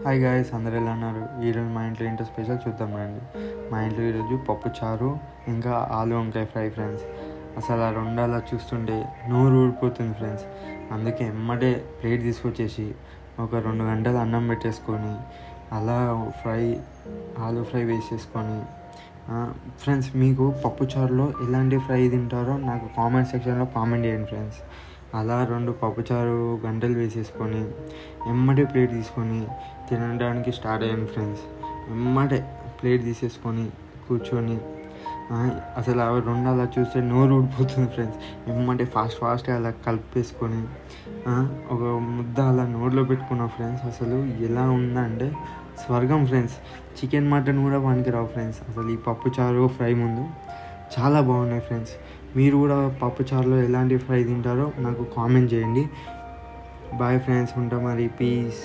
Hi guys, అందరు ఎలా ఉన్నారు? ఈరోజు మా ఇంట్లో ఏంటో స్పెషల్ చూద్దాం రండి. మా ఇంట్లో ఈరోజు పప్పు చారు ఇంకా ఆలు వంకాయ ఫ్రై ఫ్రెండ్స్. అసలు ఆ రెండు అలా చూస్తుంటే నోరు ఊడిపోతుంది ఫ్రెండ్స్. అందుకే ఎమ్మటే ప్లేట్ తీసుకొచ్చేసి ఒక 2 గంటలు అన్నం పెట్టేసుకొని అలా ఆలు ఫ్రై వేసేసుకొని ఫ్రెండ్స్, మీకు పప్పు చారులో ఎలాంటి ఫ్రై తింటారో నాకు కామెంట్ సెక్షన్లో కామెంట్ చేయండి ఫ్రెండ్స్. అలా 2 పప్పుచారు గంటలు వేసేసుకొని ఎమ్మటే ప్లేట్ తీసుకొని తినడానికి స్టార్ట్ అయ్యాను ఫ్రెండ్స్. ఎమ్మటే ప్లేట్ తీసేసుకొని కూర్చొని అసలు ఆ 2 అలా చూస్తే నోరు ఊడిపోతుంది ఫ్రెండ్స్. ఎమ్మటే ఫాస్ట్గా అలా కలిపేసుకొని ఒక ముద్ద అలా నోట్లో పెట్టుకున్నా ఫ్రెండ్స్. అసలు ఎలా ఉందంటే స్వర్గం ఫ్రెండ్స్. చికెన్ మటన్ కూడా పనికిరావు ఫ్రెండ్స్ అసలు ఈ పప్పుచారు ఫ్రై ముందు. చాలా బాగున్నాయి ఫ్రెండ్స్. మీరు కూడా పప్పుచారులో ఎలాంటి ఫ్రై తింటారో నాకు కామెంట్ చేయండి. బాయ్ ఫ్రెండ్స్, ఉంటా మరి. పీస్.